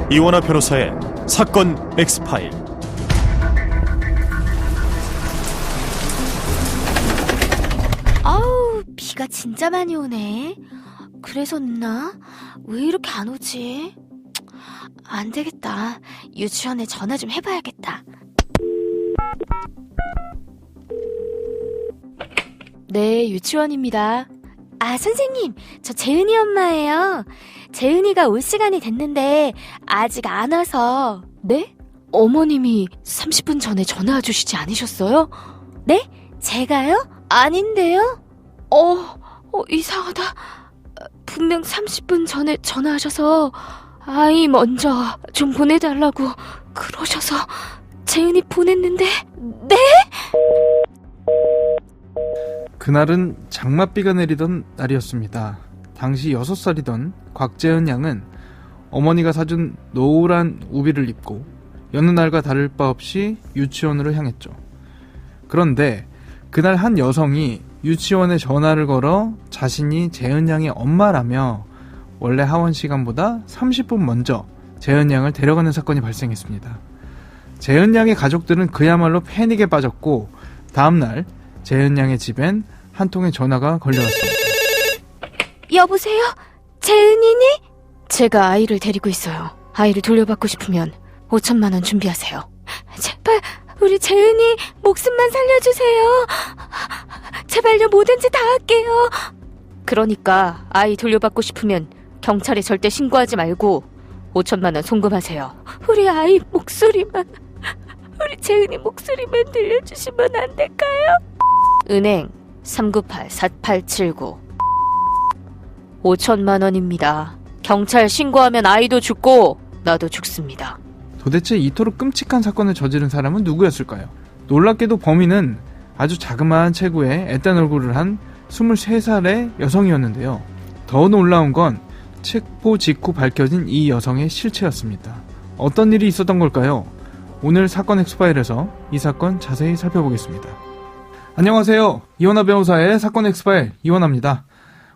이원하 변호사의 사건 X파일. 아우, 비가 진짜 많이 오네. 그래서였나? 왜 이렇게 안 오지? 안 되겠다. 유치원에 전화 좀 해봐야겠다. 네, 유치원입니다. 아, 선생님, 저 재은이 엄마예요. 재은이가 올 시간이 됐는데 아직 안 와서. 네? 어머님이 30분 전에 전화 주시지 않으셨어요? 네? 제가요? 아닌데요? 이상하다. 분명 30분 전에 전화하셔서 아이 먼저 좀 보내달라고 그러셔서 재은이 보냈는데. 네? 그날은 장맛비가 내리던 날이었습니다. 당시 6살이던 곽재은 양은 어머니가 사준 노란 우비를 입고 여느 날과 다를 바 없이 유치원으로 향했죠. 그런데 그날 한 여성이 유치원에 전화를 걸어 자신이 재은 양의 엄마라며 원래 하원 시간보다 30분 먼저 재은 양을 데려가는 사건이 발생했습니다. 재은 양의 가족들은 그야말로 패닉에 빠졌고 다음날 재은 양의 집엔 한 통의 전화가 걸려왔습니다. 여보세요? 재은이니? 제가 아이를 데리고 있어요. 아이를 돌려받고 싶으면 5천만 원 준비하세요. 제발 우리 재은이 목숨만 살려주세요. 제발요, 뭐든지 다 할게요. 그러니까 아이 돌려받고 싶으면 경찰에 절대 신고하지 말고 5천만 원 송금하세요. 우리 아이 목소리만, 우리 재은이 목소리만 들려주시면 안 될까요? 은행 398-4879 5천만 원입니다. 경찰 신고하면 아이도 죽고 나도 죽습니다. 도대체 이토록 끔찍한 사건을 저지른 사람은 누구였을까요? 놀랍게도 범인은 아주 자그마한 체구에 앳된 얼굴을 한 23살의 여성이었는데요. 더 놀라운 건 체포 직후 밝혀진 이 여성의 실체였습니다. 어떤 일이 있었던 걸까요? 오늘 사건 엑스파일에서 이 사건 자세히 살펴보겠습니다. 안녕하세요. 이원하 변호사의 사건 엑스파일 이원하입니다.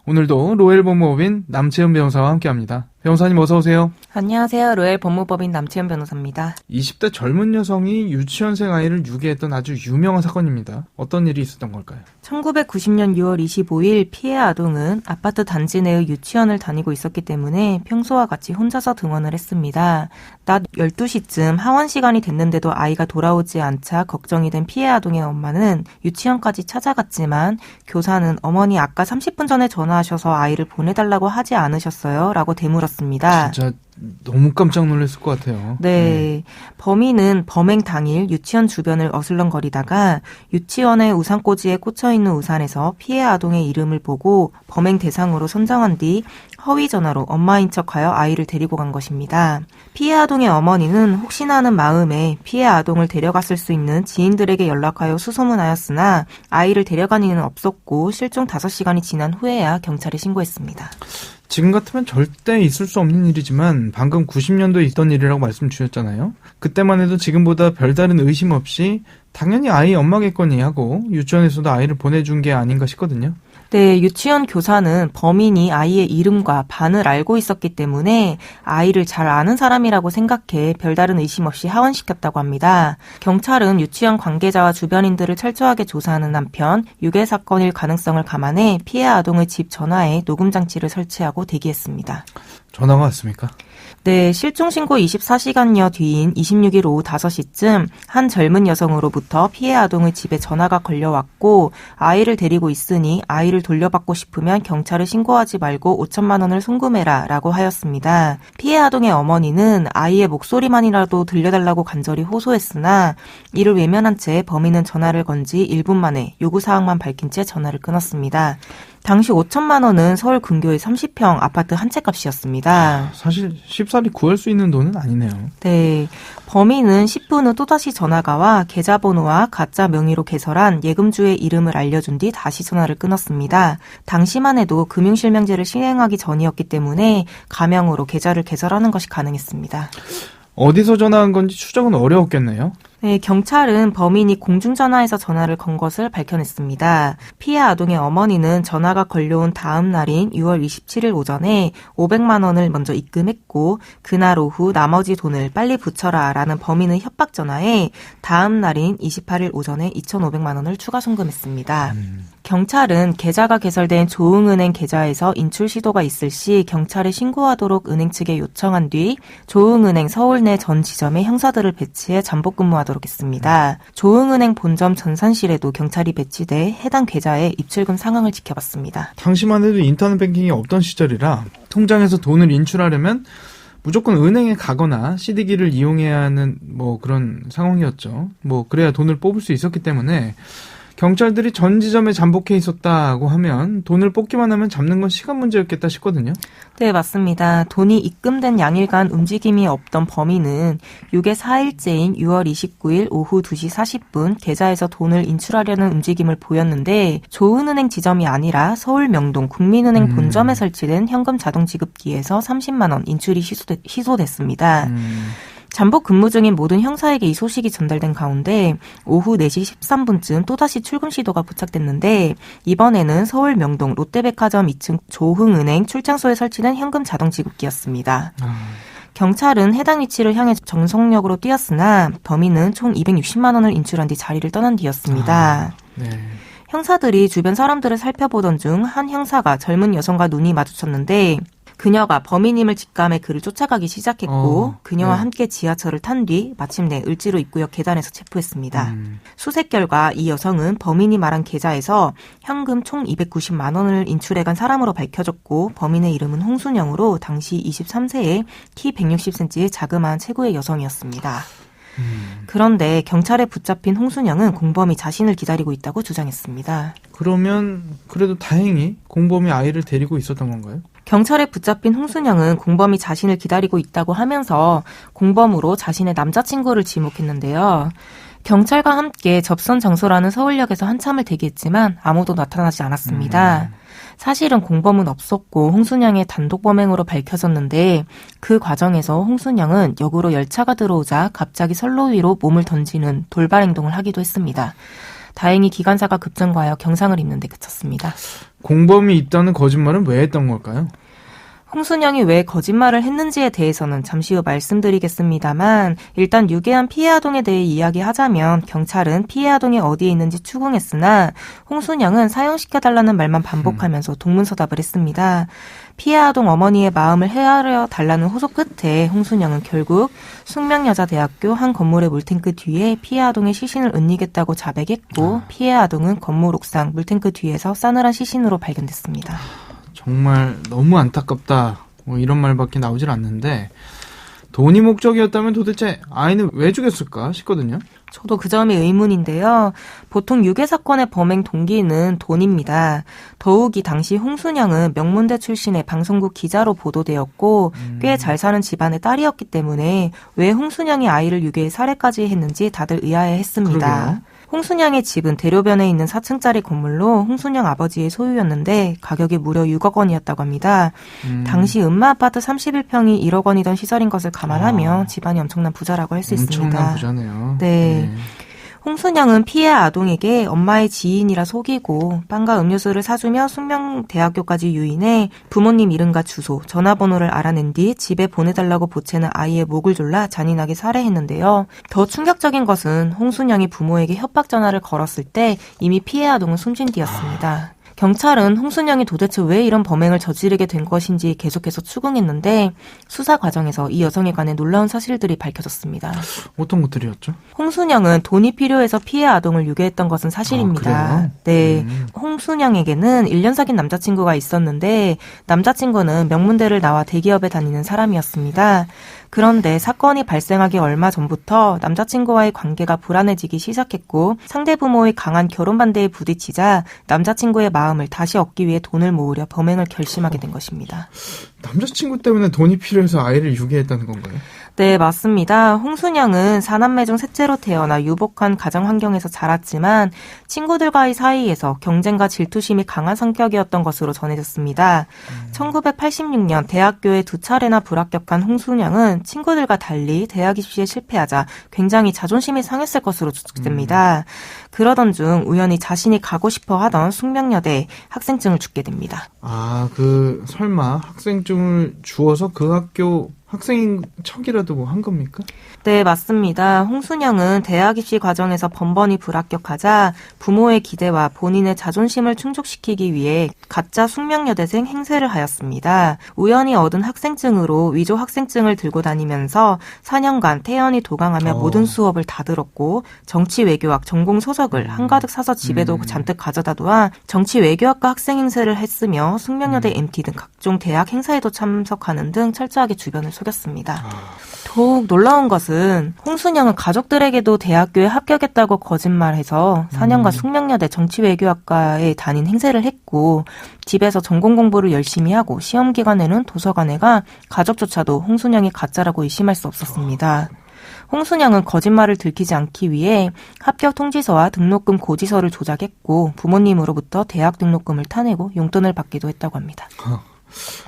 오늘도 로엘 법무법인 남채은 변호사와 함께합니다. 변호사님 어서 오세요. 안녕하세요. 로엘 법무법인 남채은 변호사입니다. 20대 젊은 여성이 유치원생 아이를 유기했던 아주 유명한 사건입니다. 어떤 일이 있었던 걸까요? 1990년 6월 25일 피해 아동은 아파트 단지 내의 유치원을 다니고 있었기 때문에 평소와 같이 혼자서 등원을 했습니다. 낮 12시쯤 하원 시간이 됐는데도 아이가 돌아오지 않자 걱정이 된 피해 아동의 엄마는 유치원까지 찾아갔지만 교사는 어머니 아까 30분 전에 전화하셔서 아이를 보내달라고 하지 않으셨어요? 라고 되물었습니다. 진짜 너무 깜짝 놀랐을 것 같아요. 네. 범인은 범행 당일 유치원 주변을 어슬렁거리다가 유치원의 우산꽂이에 꽂혀있는 우산에서 피해 아동의 이름을 보고 범행 대상으로 선정한 뒤 허위 전화로 엄마인 척하여 아이를 데리고 간 것입니다. 피해 아동의 어머니는 혹시나 하는 마음에 피해 아동을 데려갔을 수 있는 지인들에게 연락하여 수소문하였으나 아이를 데려간 이는 없었고 실종 5시간이 지난 후에야 경찰에 신고했습니다. 지금 같으면 절대 있을 수 없는 일이지만 방금 90년도에 있던 일이라고 말씀 주셨잖아요. 그때만 해도 지금보다 별다른 의심 없이 당연히 아이 엄마겠거니 하고 유치원에서도 아이를 보내준 게 아닌가 싶거든요. 네, 유치원 교사는 범인이 아이의 이름과 반을 알고 있었기 때문에 아이를 잘 아는 사람이라고 생각해 별다른 의심 없이 하원시켰다고 합니다. 경찰은 유치원 관계자와 주변인들을 철저하게 조사하는 한편 유괴 사건일 가능성을 감안해 피해 아동의 집 전화에 녹음장치를 설치하고 대기했습니다. 전화가 왔습니까? 네, 실종신고 24시간여 뒤인 26일 오후 5시쯤 한 젊은 여성으로부터 피해 아동의 집에 전화가 걸려왔고 아이를 데리고 있으니 아이를 돌려받고 싶으면 경찰에 신고하지 말고 5천만 원을 송금해라 라고 하였습니다. 피해 아동의 어머니는 아이의 목소리만이라도 들려달라고 간절히 호소했으나 이를 외면한 채 범인은 전화를 건 지 1분 만에 요구사항만 밝힌 채 전화를 끊었습니다. 당시 5천만 원은 서울 근교의 30평 아파트 한 채 값이었습니다. 사실 쉽사리 구할 수 있는 돈은 아니네요. 네. 범인은 10분 후 또다시 전화가 와 계좌번호와 가짜 명의로 개설한 예금주의 이름을 알려준 뒤 다시 전화를 끊었습니다. 당시만 해도 금융실명제를 시행하기 전이었기 때문에 가명으로 계좌를 개설하는 것이 가능했습니다. 어디서 전화한 건지 추적은 어려웠겠네요. 네, 경찰은 범인이 공중전화에서 전화를 건 것을 밝혀냈습니다. 피해 아동의 어머니는 전화가 걸려온 다음 날인 6월 27일 오전에 500만 원을 먼저 입금했고 그날 오후 나머지 돈을 빨리 붙여라 라는 범인의 협박 전화에 다음 날인 28일 오전에 2,500만 원을 추가 송금했습니다. 경찰은 계좌가 개설된 조흥은행 계좌에서 인출 시도가 있을 시 경찰에 신고하도록 은행 측에 요청한 뒤 조흥은행 서울 내 전 지점에 형사들을 배치해 잠복 근무하도록 했습니다. 조흥은행 본점 전산실에도 경찰이 배치돼 해당 계좌의 입출금 상황을 지켜봤습니다. 당시만 해도 인터넷 뱅킹이 없던 시절이라 통장에서 돈을 인출하려면 무조건 은행에 가거나 CD기를 이용해야 하는 그런 상황이었죠. 그래야 돈을 뽑을 수 있었기 때문에 경찰들이 전 지점에 잠복해 있었다고 하면 돈을 뽑기만 하면 잡는 건 시간 문제였겠다 싶거든요. 네, 맞습니다. 돈이 입금된 양일간 움직임이 없던 범인은 6의 4일째인 6월 29일 오후 2시 40분 계좌에서 돈을 인출하려는 움직임을 보였는데 조은은행 지점이 아니라 서울 명동 국민은행 본점에 설치된 현금 자동 지급기에서 30만 원 인출이 시소됐습니다. 잠복 근무 중인 모든 형사에게 이 소식이 전달된 가운데 오후 4시 13분쯤 또다시 출금 시도가 부착됐는데 이번에는 서울 명동 롯데백화점 2층 조흥은행 출장소에 설치된 현금 자동 지급기였습니다. 경찰은 해당 위치를 향해 정성력으로 뛰었으나 범인은 총 260만 원을 인출한 뒤 자리를 떠난 뒤였습니다. 네. 형사들이 주변 사람들을 살펴보던 중 한 형사가 젊은 여성과 눈이 마주쳤는데 그녀가 범인임을 직감해 그를 쫓아가기 시작했고 그녀와 함께 지하철을 탄 뒤 마침내 을지로 입구역 계단에서 체포했습니다. 수색 결과 이 여성은 범인이 말한 계좌에서 현금 총 290만 원을 인출해간 사람으로 밝혀졌고 범인의 이름은 홍순영으로 당시 23세에 키 160cm의 자그마한 체구의 여성이었습니다. 그런데 경찰에 붙잡힌 홍순영은 공범이 자신을 기다리고 있다고 주장했습니다. 그러면 그래도 다행히 공범이 아이를 데리고 있었던 건가요? 경찰에 붙잡힌 홍순영은 공범이 자신을 기다리고 있다고 하면서 공범으로 자신의 남자친구를 지목했는데요. 경찰과 함께 접선 장소라는 서울역에서 한참을 대기했지만 아무도 나타나지 않았습니다. 사실은 공범은 없었고 홍순영의 단독 범행으로 밝혀졌는데 그 과정에서 홍순영은 역으로 열차가 들어오자 갑자기 선로 위로 몸을 던지는 돌발 행동을 하기도 했습니다. 다행히 기관사가 급정거하여 경상을 입는 데 그쳤습니다. 공범이 있다는 거짓말은 왜 했던 걸까요? 홍순영이 왜 거짓말을 했는지에 대해서는 잠시 후 말씀드리겠습니다만 일단 유괴한 피해 아동에 대해 이야기하자면 경찰은 피해 아동이 어디에 있는지 추궁했으나 홍순영은 사형시켜달라는 말만 반복하면서 동문서답을 했습니다. 피해 아동 어머니의 마음을 헤아려 달라는 호소 끝에 홍순영은 결국 숙명여자대학교 한 건물의 물탱크 뒤에 피해 아동의 시신을 은닉했다고 자백했고 피해 아동은 건물 옥상 물탱크 뒤에서 싸늘한 시신으로 발견됐습니다. 정말 너무 안타깝다 이런 말밖에 나오질 않는데 돈이 목적이었다면 도대체 아이는 왜 죽였을까 싶거든요. 저도 그 점이 의문인데요. 보통 유괴 사건의 범행 동기는 돈입니다. 더욱이 당시 홍순영은 명문대 출신의 방송국 기자로 보도되었고 꽤 잘 사는 집안의 딸이었기 때문에 왜 홍순영이 아이를 유괴해 살해까지 했는지 다들 의아해했습니다. 그러게요. 홍순영의 집은 대로변에 있는 4층짜리 건물로 홍순영 아버지의 소유였는데 가격이 무려 6억 원이었다고 합니다. 당시 음마아파트 31평이 1억 원이던 시절인 것을 감안하면 집안이 엄청난 부자라고 할 수 있습니다. 엄청난 부자네요. 네. 홍순영은 피해 아동에게 엄마의 지인이라 속이고 빵과 음료수를 사주며 숙명대학교까지 유인해 부모님 이름과 주소, 전화번호를 알아낸 뒤 집에 보내달라고 보채는 아이의 목을 졸라 잔인하게 살해했는데요. 더 충격적인 것은 홍순영이 부모에게 협박 전화를 걸었을 때 이미 피해 아동은 숨진 뒤였습니다. 경찰은 홍순영이 도대체 왜 이런 범행을 저지르게 된 것인지 계속해서 추궁했는데 수사 과정에서 이 여성에 관해 놀라운 사실들이 밝혀졌습니다. 어떤 것들이었죠? 홍순영은 돈이 필요해서 피해 아동을 유괴했던 것은 사실입니다. 네, 홍순영에게는 1년 사귄 남자친구가 있었는데 남자친구는 명문대를 나와 대기업에 다니는 사람이었습니다. 그런데 사건이 발생하기 얼마 전부터 남자친구와의 관계가 불안해지기 시작했고 상대 부모의 강한 결혼 반대에 부딪히자 남자친구의 마음을 다시 얻기 위해 돈을 모으려 범행을 결심하게 된 것입니다. 남자친구 때문에 돈이 필요해서 아이를 유괴했다는 건가요? 네, 맞습니다. 홍순영은 4남매 중 셋째로 태어나 유복한 가정 환경에서 자랐지만 친구들과의 사이에서 경쟁과 질투심이 강한 성격이었던 것으로 전해졌습니다. 1986년 대학교에 2차례나 불합격한 홍순영은 친구들과 달리 대학 입시에 실패하자 굉장히 자존심이 상했을 것으로 추측됩니다. 그러던 중 우연히 자신이 가고 싶어 하던 숙명여대 학생증을 주게 됩니다. 설마 학생증을 주어서 그 학교 학생인 척이라도 뭐 한 겁니까? 네, 맞습니다. 홍순영은 대학 입시 과정에서 번번이 불합격하자 부모의 기대와 본인의 자존심을 충족시키기 위해 가짜 숙명여대생 행세를 하였습니다. 우연히 얻은 학생증으로 위조 학생증을 들고 다니면서 4년간 태연히 도강하며 모든 수업을 다 들었고 정치 외교학 전공 소석을 한가득 사서 집에도 잔뜩 가져다 두어 정치 외교학과 학생 행세를 했으며 숙명여대 MT 등 각종 대학 행사에도 참석하는 등 철저하게 주변을 속였습니다. 더욱 놀라운 것은 홍순영은 가족들에게도 대학교에 합격했다고 거짓말해서 4년간 숙명여대 정치외교학과에 다닌 행세를 했고 집에서 전공 공부를 열심히 하고 시험 기간에는 도서관에 가 가족조차도 홍순영이 가짜라고 의심할 수 없었습니다. 홍순영은 거짓말을 들키지 않기 위해 합격 통지서와 등록금 고지서를 조작했고 부모님으로부터 대학 등록금을 타내고 용돈을 받기도 했다고 합니다.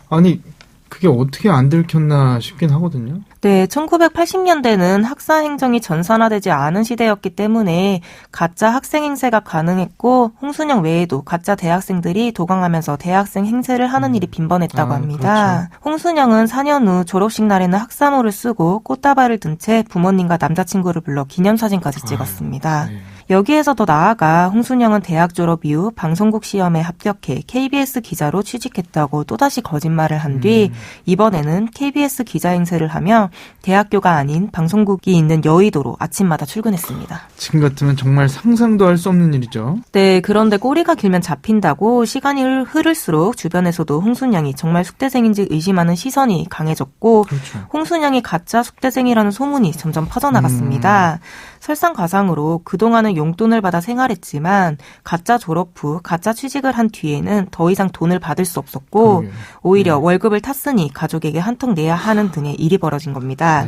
아니 그게 어떻게 안 들켰나 싶긴 하거든요. 네, 1980년대는 학사 행정이 전산화되지 않은 시대였기 때문에 가짜 학생 행세가 가능했고 홍순영 외에도 가짜 대학생들이 도강하면서 대학생 행세를 하는 일이 빈번했다고 합니다. 그렇죠. 홍순영은 4년 후 졸업식 날에는 학사모를 쓰고 꽃다발을 든 채 부모님과 남자친구를 불러 기념사진까지 찍었습니다. 네. 여기에서 더 나아가 홍순영은 대학 졸업 이후 방송국 시험에 합격해 KBS 기자로 취직했다고 또다시 거짓말을 한 뒤 이번에는 KBS 기자 행세를 하며 대학교가 아닌 방송국이 있는 여의도로 아침마다 출근했습니다. 지금 같으면 정말 상상도 할 수 없는 일이죠. 네, 그런데 꼬리가 길면 잡힌다고 시간이 흐를수록 주변에서도 홍순영이 정말 숙대생인지 의심하는 시선이 강해졌고 그렇죠. 홍순영이 가짜 숙대생이라는 소문이 점점 퍼져나갔습니다. 설상가상으로 그동안은 용돈을 받아 생활했지만 가짜 졸업 후 가짜 취직을 한 뒤에는 더 이상 돈을 받을 수 없었고 오히려 월급을 탔으니 가족에게 한턱 내야 하는 등의 일이 벌어진 겁니다.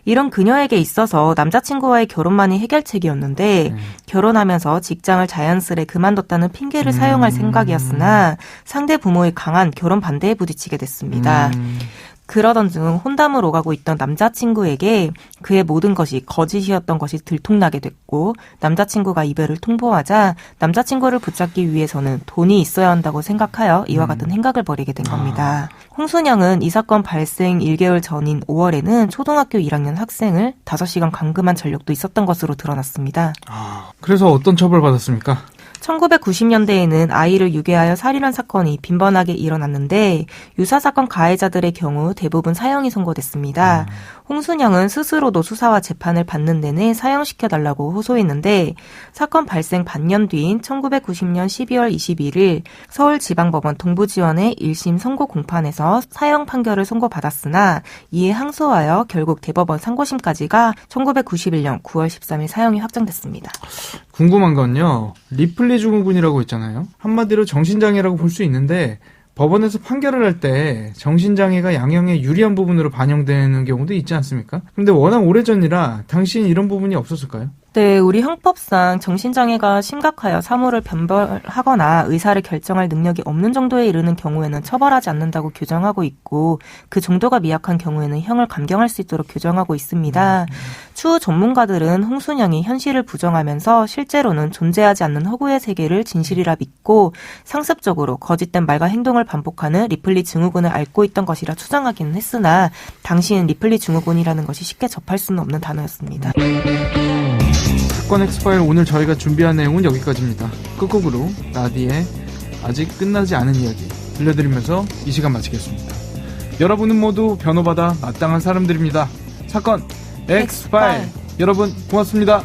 이런 그녀에게 있어서 남자친구와의 결혼만이 해결책이었는데 결혼하면서 직장을 자연스레 그만뒀다는 핑계를 사용할 생각이었으나 상대 부모의 강한 결혼 반대에 부딪히게 됐습니다. 그러던 중 혼담을 오가고 있던 남자친구에게 그의 모든 것이 거짓이었던 것이 들통나게 됐고 남자친구가 이별을 통보하자 남자친구를 붙잡기 위해서는 돈이 있어야 한다고 생각하여 이와 같은 행각을 벌이게 된 겁니다. 홍순영은 이 사건 발생 1개월 전인 5월에는 초등학교 1학년 학생을 5시간 감금한 전력도 있었던 것으로 드러났습니다. 그래서 어떤 처벌을 받았습니까? 1990년대에는 아이를 유괴하여 살인한 사건이 빈번하게 일어났는데 유사 사건 가해자들의 경우 대부분 사형이 선고됐습니다. 홍순영은 스스로도 수사와 재판을 받는 내내 사형시켜달라고 호소했는데 사건 발생 반년 뒤인 1990년 12월 21일 서울지방법원 동부지원의 1심 선고 공판에서 사형 판결을 선고받았으나 이에 항소하여 결국 대법원 상고심까지가 1991년 9월 13일 사형이 확정됐습니다. 궁금한 건요. 리플리 증후군이라고 있잖아요. 한마디로 정신장애라고 볼 수 있는데 법원에서 판결을 할 때 정신장애가 양형에 유리한 부분으로 반영되는 경우도 있지 않습니까? 근데 워낙 오래전이라 당시엔 이런 부분이 없었을까요? 네, 우리 형법상 정신장애가 심각하여 사무를 변별하거나 의사를 결정할 능력이 없는 정도에 이르는 경우에는 처벌하지 않는다고 규정하고 있고 그 정도가 미약한 경우에는 형을 감경할 수 있도록 규정하고 있습니다. 추후 전문가들은 홍순영이 현실을 부정하면서 실제로는 존재하지 않는 허구의 세계를 진실이라 믿고 상습적으로 거짓된 말과 행동을 반복하는 리플리 증후군을 앓고 있던 것이라 추정하기는 했으나 당시엔 리플리 증후군이라는 것이 쉽게 접할 수는 없는 단어였습니다. 사건 엑스파일 오늘 저희가 준비한 내용은 여기까지입니다. 끝곡으로 나디의 아직 끝나지 않은 이야기 들려드리면서 이 시간 마치겠습니다. 여러분은 모두 변호받아 마땅한 사람들입니다. 사건 엑스파일 여러분 고맙습니다.